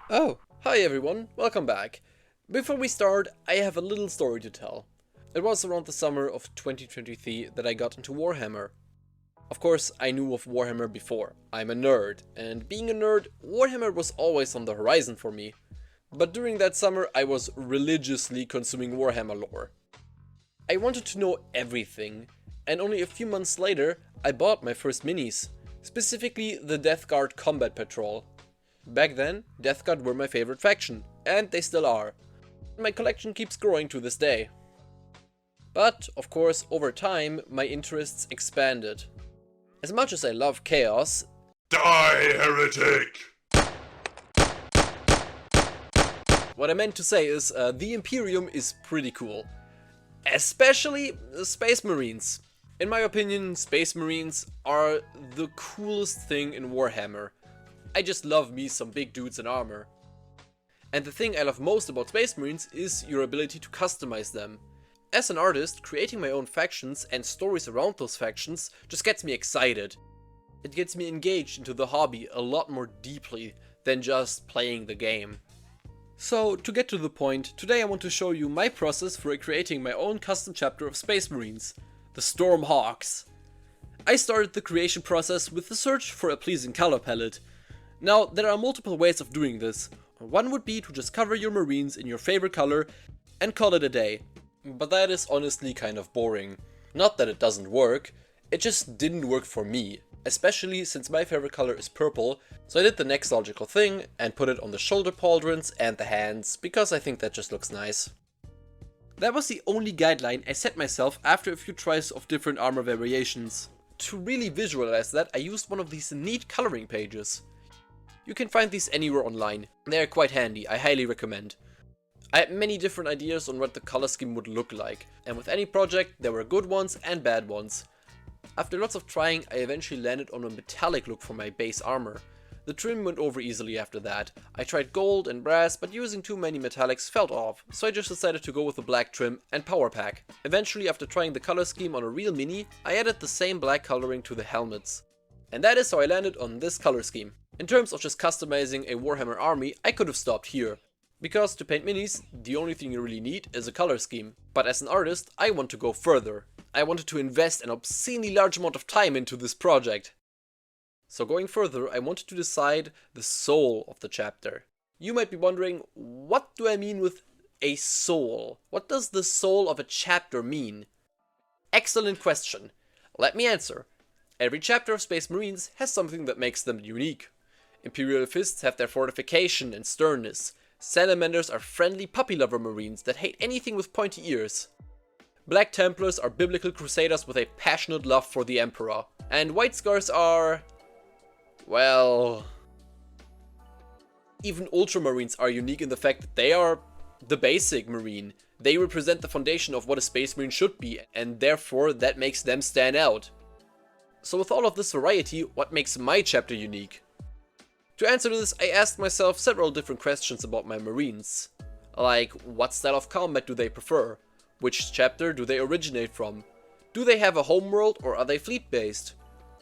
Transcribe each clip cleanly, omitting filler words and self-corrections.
Oh, hi everyone, welcome back. Before we start, I have a little story to tell. It was around the summer of 2023 that I got into Warhammer. Of course, I knew of Warhammer before. I'm a nerd, and being a nerd, Warhammer was always on the horizon for me. But during that summer, I was religiously consuming Warhammer lore. I wanted to know everything, and only a few months later, I bought my first minis, specifically the Death Guard Combat Patrol. Back then, Death Guard were my favorite faction, and they still are. My collection keeps growing to this day. But, of course, over time, my interests expanded. As much as I love chaos, Die, heretic! what I meant to say is, the Imperium is pretty cool. Especially Space Marines. In my opinion, Space Marines are the coolest thing in Warhammer. I just love me some big dudes in armor. And the thing I love most about Space Marines is your ability to customize them. As an artist, creating my own factions and stories around those factions just gets me excited. It gets me engaged into the hobby a lot more deeply than just playing the game. So, to get to the point, today I want to show you my process for creating my own custom chapter of Space Marines, the Stormhawks. I started the creation process with the search for a pleasing color palette. Now, there are multiple ways of doing this. One would be to just cover your Marines in your favorite color and call it a day. But that is honestly kind of boring. Not that it doesn't work, it just didn't work for me. Especially since my favorite color is purple, so I did the next logical thing and put it on the shoulder pauldrons and the hands, because I think that just looks nice. That was the only guideline I set myself after a few tries of different armor variations. To really visualize that, I used one of these neat coloring pages. You can find these anywhere online, they are quite handy, I highly recommend. I had many different ideas on what the color scheme would look like, and with any project there were good ones and bad ones. After lots of trying, I eventually landed on a metallic look for my base armor. The trim went over easily after that. I tried gold and brass, but using too many metallics felt off, so I just decided to go with a black trim and power pack. Eventually, after trying the color scheme on a real mini, I added the same black coloring to the helmets. And that is how I landed on this color scheme. In terms of just customizing a Warhammer army, I could have stopped here. Because to paint minis, the only thing you really need is a color scheme. But as an artist, I want to go further. I wanted to invest an obscenely large amount of time into this project. So going further, I wanted to decide the soul of the chapter. You might be wondering, what do I mean with a soul? What does the soul of a chapter mean? Excellent question. Let me answer. Every chapter of Space Marines has something that makes them unique. Imperial Fists have their fortification and sternness. Salamanders are friendly puppy lover Marines that hate anything with pointy ears. Black Templars are biblical crusaders with a passionate love for the Emperor. And White Scars are... well... even Ultramarines are unique in the fact that they are the basic Marine. They represent the foundation of what a Space Marine should be, and therefore that makes them stand out. So with all of this variety, what makes my chapter unique? To answer this, I asked myself several different questions about my Marines. Like, what style of combat do they prefer? Which chapter do they originate from? Do they have a homeworld or are they fleet-based?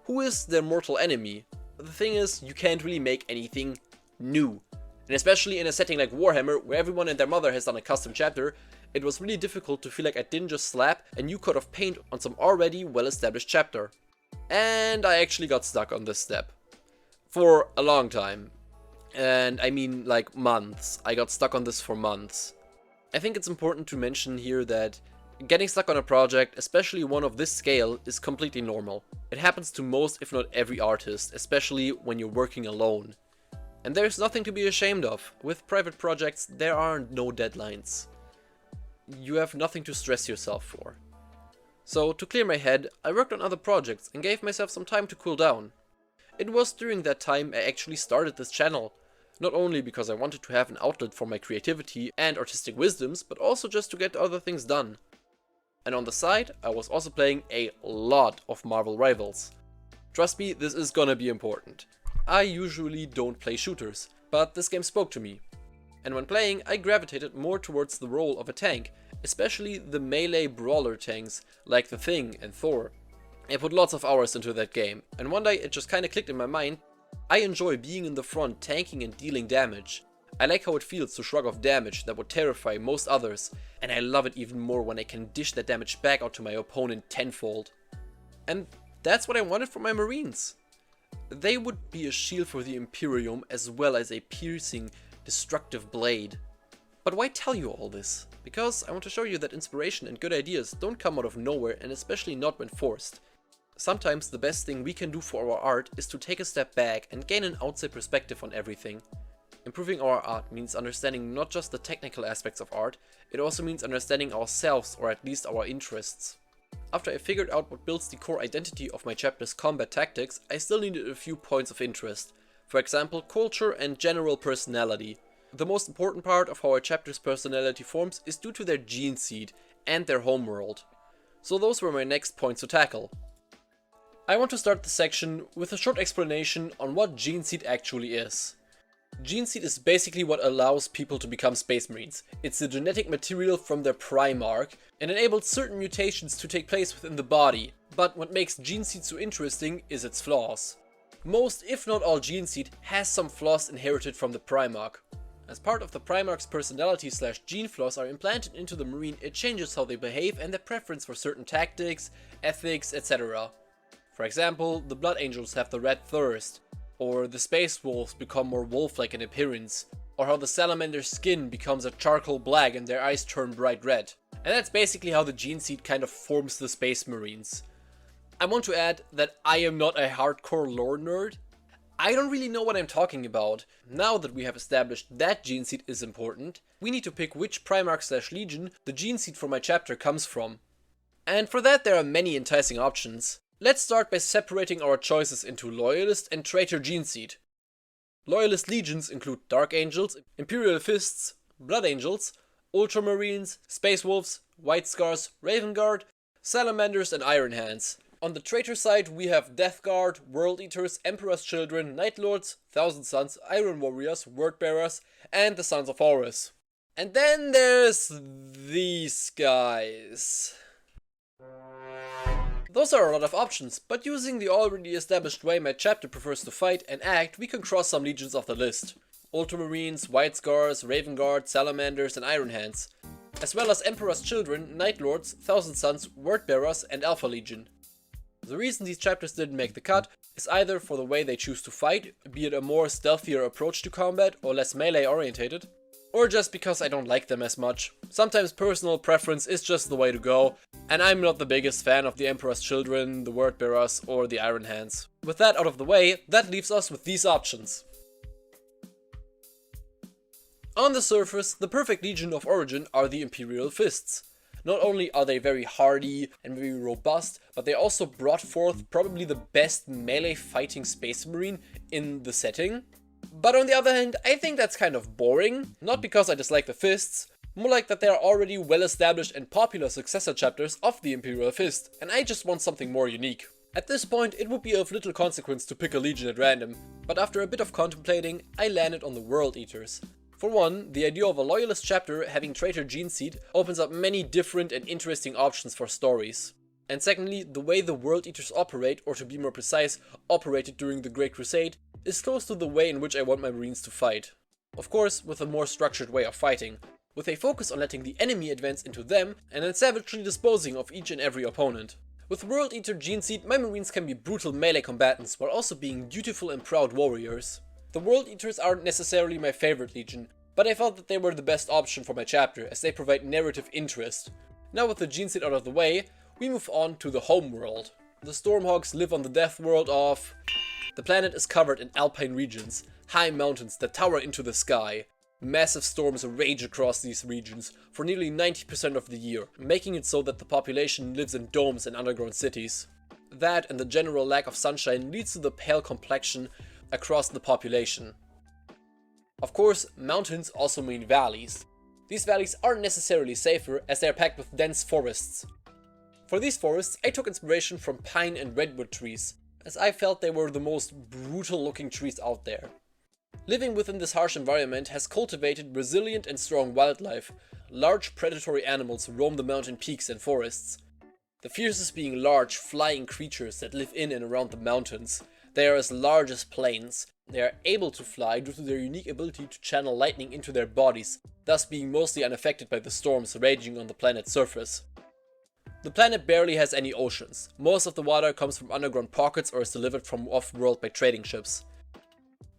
Who is their mortal enemy? The thing is, you can't really make anything new. And especially in a setting like Warhammer, where everyone and their mother has done a custom chapter, it was really difficult to feel like I didn't just slap a new coat of paint on some already well-established chapter. And I actually got stuck on this step. For a long time. And I mean like months. I got stuck on this for months. I think it's important to mention here that getting stuck on a project, especially one of this scale, is completely normal. It happens to most, if not every artist, especially when you're working alone. And there's nothing to be ashamed of. With private projects, there are no deadlines. You have nothing to stress yourself for. So, to clear my head, I worked on other projects and gave myself some time to cool down. It was during that time I actually started this channel. Not only because I wanted to have an outlet for my creativity and artistic wisdoms, but also just to get other things done. And on the side, I was also playing a lot of Marvel Rivals. Trust me, this is gonna be important. I usually don't play shooters, but this game spoke to me. And when playing, I gravitated more towards the role of a tank, especially the melee brawler tanks like the Thing and Thor. I put lots of hours into that game, and one day it just kinda clicked in my mind. I enjoy being in the front, tanking and dealing damage. I like how it feels to shrug off damage that would terrify most others, and I love it even more when I can dish that damage back out to my opponent tenfold. And that's what I wanted from my Marines. They would be a shield for the Imperium as well as a piercing, destructive blade. But why tell you all this? Because I want to show you that inspiration and good ideas don't come out of nowhere, and especially not when forced. Sometimes the best thing we can do for our art is to take a step back and gain an outside perspective on everything. Improving our art means understanding not just the technical aspects of art, it also means understanding ourselves, or at least our interests. After I figured out what builds the core identity of my chapter's combat tactics, I still needed a few points of interest. For example, culture and general personality. The most important part of how a chapter's personality forms is due to their gene seed and their homeworld. So those were my next points to tackle. I want to start the section with a short explanation on what gene seed actually is. Gene seed is basically what allows people to become Space Marines. It's the genetic material from their Primarch and enables certain mutations to take place within the body. But what makes gene seed so interesting is its flaws. Most, if not all, gene seed has some flaws inherited from the Primarch. As part of the Primarch's personality / gene flaws are implanted into the Marine, it changes how they behave and their preference for certain tactics, ethics, etc. For example, the Blood Angels have the Red Thirst, or the Space Wolves become more wolf-like in appearance, or how the Salamander's skin becomes a charcoal black and their eyes turn bright red. And that's basically how the gene seed kind of forms the Space Marines. I want to add that I am not a hardcore lore nerd. I don't really know what I'm talking about. Now that we have established that gene seed is important, we need to pick which Primarch / Legion the gene seed for my chapter comes from. And for that there are many enticing options. Let's start by separating our choices into Loyalist and Traitor gene seed. Loyalist legions include Dark Angels, Imperial Fists, Blood Angels, Ultramarines, Space Wolves, White Scars, Raven Guard, Salamanders and Iron Hands. On the Traitor side we have Death Guard, World Eaters, Emperor's Children, Night Lords, Thousand Sons, Iron Warriors, Word Bearers, and the Sons of Horus. And then there's these guys. Those are a lot of options, but using the already established way my chapter prefers to fight and act, we can cross some legions off the list. Ultramarines, White Scars, Raven Guard, Salamanders and Iron Hands. As well as Emperor's Children, Night Lords, Thousand Sons, Word Bearers and Alpha Legion. The reason these chapters didn't make the cut is either for the way they choose to fight, be it a more stealthier approach to combat or less melee orientated, or just because I don't like them as much. Sometimes personal preference is just the way to go, and I'm not the biggest fan of the Emperor's Children, the Word Bearers or the Iron Hands. With that out of the way, that leaves us with these options. On the surface, the perfect legion of origin are the Imperial Fists. Not only are they very hardy and very robust, but they also brought forth probably the best melee fighting Space Marine in the setting. But on the other hand, I think that's kind of boring, not because I dislike the Fists, more like that they are already well established and popular successor chapters of the Imperial Fist, and I just want something more unique. At this point, it would be of little consequence to pick a legion at random, but after a bit of contemplating, I landed on the World Eaters. For one, the idea of a Loyalist chapter having Traitor gene seed opens up many different and interesting options for stories. And secondly, the way the World Eaters operate, or to be more precise, operated during the Great Crusade, is close to the way in which I want my Marines to fight. Of course, with a more structured way of fighting, with a focus on letting the enemy advance into them and then savagely disposing of each and every opponent. With World Eater gene seed, my Marines can be brutal melee combatants while also being dutiful and proud warriors. The World Eaters aren't necessarily my favorite legion, but I felt that they were the best option for my chapter as they provide narrative interest. Now with the gene seed out of the way, we move on to the home world. The Stormhawks live on the death world of... The planet is covered in alpine regions, high mountains that tower into the sky. Massive storms rage across these regions for nearly 90% of the year, making it so that the population lives in domes and underground cities. That and the general lack of sunshine leads to the pale complexion across the population. Of course, mountains also mean valleys. These valleys aren't necessarily safer as they are packed with dense forests. For these forests, I took inspiration from pine and redwood trees, as I felt they were the most brutal looking trees out there. Living within this harsh environment has cultivated resilient and strong wildlife. Large predatory animals roam the mountain peaks and forests. The fiercest being large, flying creatures that live in and around the mountains. They are as large as planes. They are able to fly due to their unique ability to channel lightning into their bodies, thus being mostly unaffected by the storms raging on the planet's surface. The planet barely has any oceans. Most of the water comes from underground pockets or is delivered from off-world by trading ships.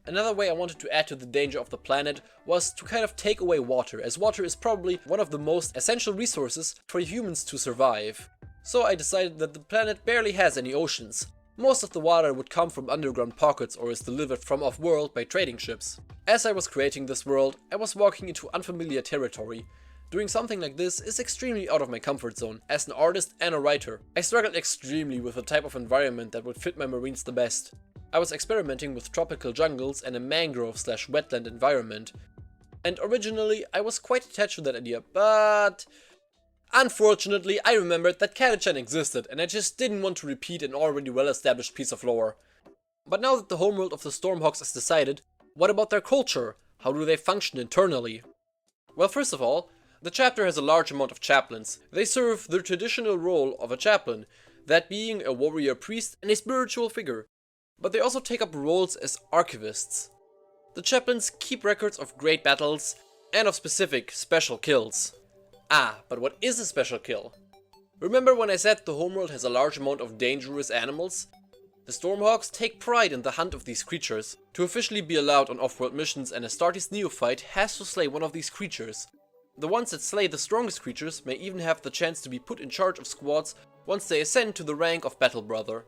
Another way I wanted to add to the danger of the planet was to kind of take away water, as water is probably one of the most essential resources for humans to survive. So I decided that the planet barely has any oceans. Most of the water would come from underground pockets or is delivered from off-world by trading ships. As I was creating this world, I was walking into unfamiliar territory. Doing something like this is extremely out of my comfort zone, as an artist and a writer. I struggled extremely with the type of environment that would fit my marines the best. I was experimenting with tropical jungles and a mangrove/wetland environment. And originally I was quite attached to that idea, but unfortunately I remembered that Catachan existed and I just didn't want to repeat an already well-established piece of lore. But now that the homeworld of the Stormhawks is decided, what about their culture? How do they function internally? Well, first of all, the chapter has a large amount of chaplains. They serve the traditional role of a chaplain, that being a warrior priest and a spiritual figure. But they also take up roles as archivists. The chaplains keep records of great battles and of specific special kills. But what is a special kill? Remember when I said the homeworld has a large amount of dangerous animals? The Stormhawks take pride in the hunt of these creatures. To officially be allowed on off-world missions, an Astartes neophyte has to slay one of these creatures. The ones that slay the strongest creatures may even have the chance to be put in charge of squads once they ascend to the rank of Battle Brother.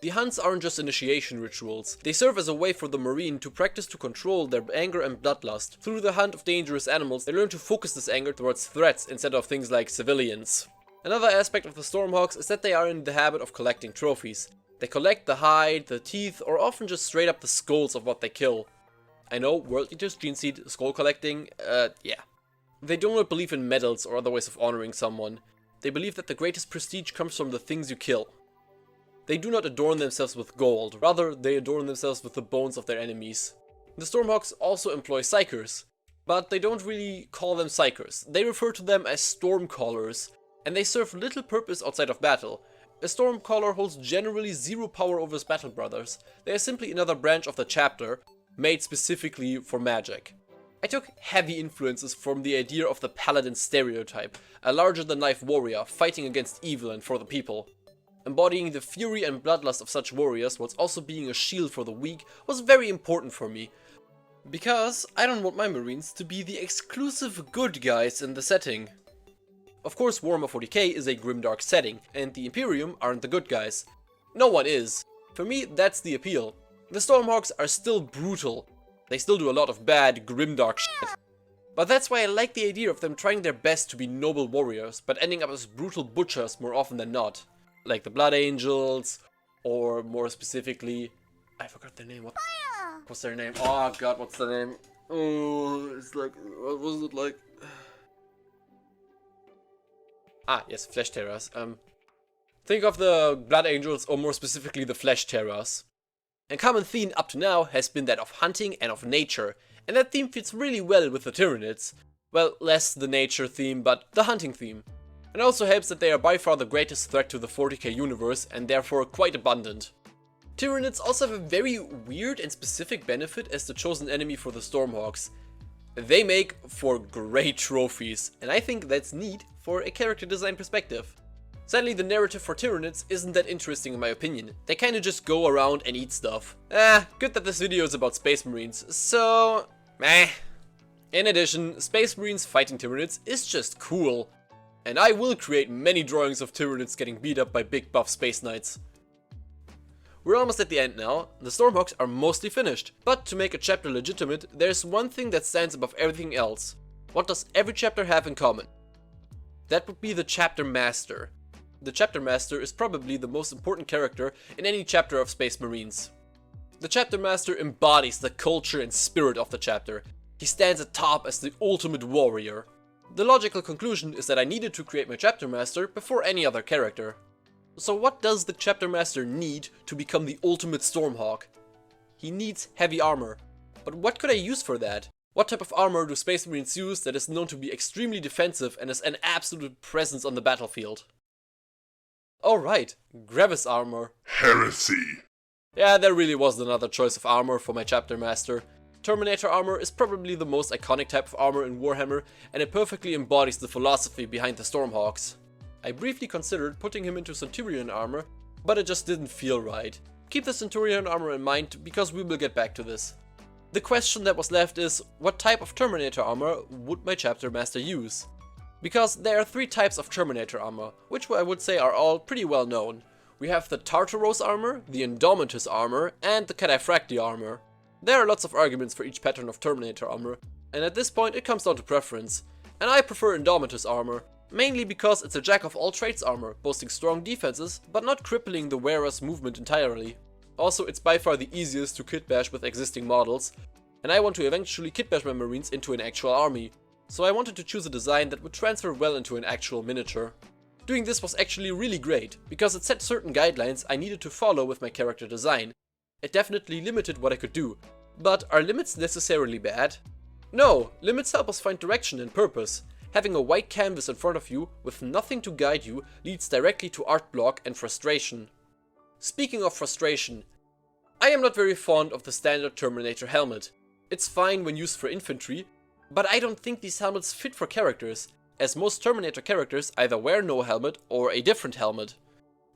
The hunts aren't just initiation rituals, they serve as a way for the marine to practice to control their anger and bloodlust. Through the hunt of dangerous animals, they learn to focus this anger towards threats instead of things like civilians. Another aspect of the Stormhawks is that they are in the habit of collecting trophies. They collect the hide, the teeth, or often just straight up the skulls of what they kill. I know, World Eaters, Geneseed, skull collecting, yeah. They do not believe in medals or other ways of honoring someone. They believe that the greatest prestige comes from the things you kill. They do not adorn themselves with gold, rather they adorn themselves with the bones of their enemies. The Stormhawks also employ psykers, but they don't really call them psykers. They refer to them as Stormcallers, and they serve little purpose outside of battle. A Stormcaller holds generally zero power over his battle brothers. They are simply another branch of the chapter, made specifically for magic. I took heavy influences from the idea of the paladin stereotype, a larger-than-life warrior fighting against evil and for the people. Embodying the fury and bloodlust of such warriors whilst also being a shield for the weak was very important for me. Because I don't want my marines to be the exclusive good guys in the setting. Of course, Warhammer 40k is a grimdark setting, and the Imperium aren't the good guys. No one is. For me, that's the appeal. The Stormhawks are still brutal. They still do a lot of bad, grimdark shit. But that's why I like the idea of them trying their best to be noble warriors, but ending up as brutal butchers more often than not. Like the Blood Angels, or more specifically, I forgot their name. What's their name? Oh god, what's the name? Oh, it's like, what was it like? Yes, Flesh Terrors. Think of the Blood Angels, or more specifically the Flesh Terrors. A common theme up to now has been that of hunting and of nature, and that theme fits really well with the Tyranids. Well, less the nature theme, but the hunting theme. It also helps that they are by far the greatest threat to the 40k universe, and therefore quite abundant. Tyranids also have a very weird and specific benefit as the chosen enemy for the Stormhawks. They make for great trophies, and I think that's neat for a character design perspective. Sadly, the narrative for Tyranids isn't that interesting in my opinion. They kinda just go around and eat stuff. Good that this video is about Space Marines, so meh. In addition, Space Marines fighting Tyranids is just cool. And I will create many drawings of Tyranids getting beat up by big buff Space Knights. We're almost at the end now. The Stormhawks are mostly finished. But to make a chapter legitimate, there's one thing that stands above everything else. What does every chapter have in common? That would be the Chapter Master. The Chapter Master is probably the most important character in any chapter of Space Marines. The Chapter Master embodies the culture and spirit of the chapter. He stands atop as the ultimate warrior. The logical conclusion is that I needed to create my Chapter Master before any other character. So what does the Chapter Master need to become the ultimate Stormhawk? He needs heavy armor. But what could I use for that? What type of armor do Space Marines use that is known to be extremely defensive and is an absolute presence on the battlefield? Alright, Gravis armor. Heresy. Yeah, there really wasn't another choice of armor for my chapter master. Terminator armor is probably the most iconic type of armor in Warhammer, and it perfectly embodies the philosophy behind the Stormhawks. I briefly considered putting him into Centurion armor, but it just didn't feel right. Keep the Centurion armor in mind, because we will get back to this. The question that was left is, what type of Terminator armor would my chapter master use? Because there are 3 types of Terminator armor, which I would say are all pretty well known. We have the Tartaros armor, the Indomitus armor, and the Cataphractii armor. There are lots of arguments for each pattern of Terminator armor, and at this point it comes down to preference. And I prefer Indomitus armor, mainly because it's a jack-of-all-trades armor, boasting strong defenses, but not crippling the wearer's movement entirely. Also, it's by far the easiest to kitbash with existing models, and I want to eventually kitbash my Marines into an actual army, so I wanted to choose a design that would transfer well into an actual miniature. Doing this was actually really great, because it set certain guidelines I needed to follow with my character design. It definitely limited what I could do. But are limits necessarily bad? No, limits help us find direction and purpose. Having a white canvas in front of you with nothing to guide you leads directly to art block and frustration. Speaking of frustration, I am not very fond of the standard Terminator helmet. It's fine when used for infantry, but I don't think these helmets fit for characters, as most Terminator characters either wear no helmet or a different helmet.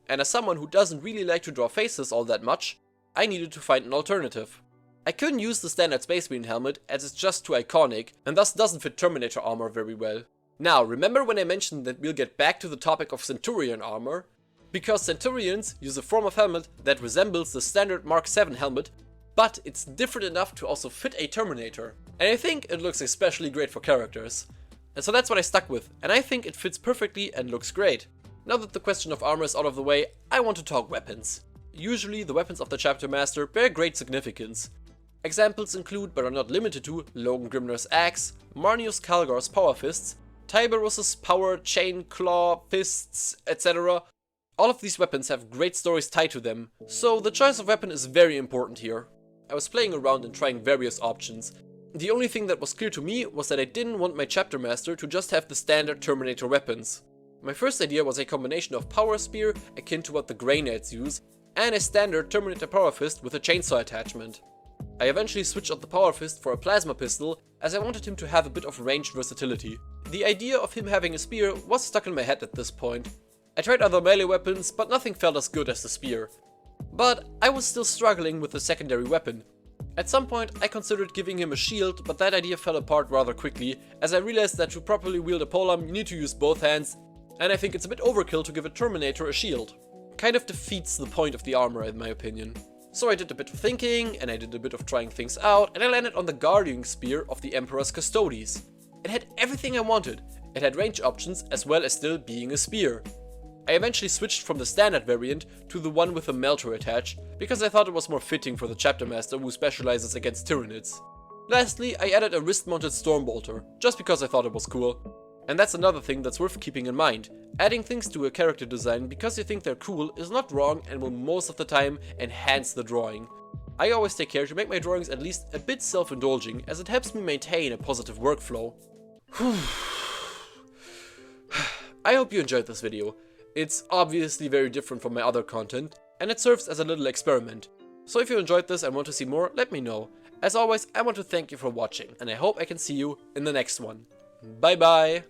And as someone who doesn't really like to draw faces all that much, I needed to find an alternative. I couldn't use the standard Space Marine helmet as it's just too iconic and thus doesn't fit Terminator armor very well. Now, remember when I mentioned that we'll get back to the topic of Centurion armor? Because Centurions use a form of helmet that resembles the standard Mark VII helmet, but it's different enough to also fit a Terminator. And I think it looks especially great for characters. And so that's what I stuck with, and I think it fits perfectly and looks great. Now that the question of armor is out of the way, I want to talk weapons. Usually the weapons of the chapter master bear great significance. Examples include, but are not limited to, Logan Grimnor's axe, Marneus Calgar's power fists, Tyberus's power chain claw fists, etc. All of these weapons have great stories tied to them, so the choice of weapon is very important here. I was playing around and trying various options. The only thing that was clear to me was that I didn't want my chapter master to just have the standard Terminator weapons. My first idea was a combination of power spear, akin to what the Grey Knights use, and a standard Terminator power fist with a chainsaw attachment. I eventually switched out the power fist for a plasma pistol, as I wanted him to have a bit of ranged versatility. The idea of him having a spear was stuck in my head at this point. I tried other melee weapons, but nothing felt as good as the spear. But I was still struggling with the secondary weapon. At some point I considered giving him a shield, but that idea fell apart rather quickly, as I realized that to properly wield a polearm you need to use both hands, and I think it's a bit overkill to give a Terminator a shield. Kind of defeats the point of the armor in my opinion. So I did a bit of thinking, and I did a bit of trying things out, and I landed on the Guardian Spear of the Emperor's Custodes. It had everything I wanted. It had range options as well as still being a spear. I eventually switched from the standard variant to the one with the melter attached, because I thought it was more fitting for the chapter master who specializes against Tyranids. Lastly, I added a wrist-mounted Stormbolter, just because I thought it was cool. And that's another thing that's worth keeping in mind. Adding things to a character design because you think they're cool is not wrong and will most of the time enhance the drawing. I always take care to make my drawings at least a bit self-indulging, as it helps me maintain a positive workflow. I hope you enjoyed this video. It's obviously very different from my other content, and it serves as a little experiment. So if you enjoyed this and want to see more, let me know. As always, I want to thank you for watching, and I hope I can see you in the next one. Bye bye!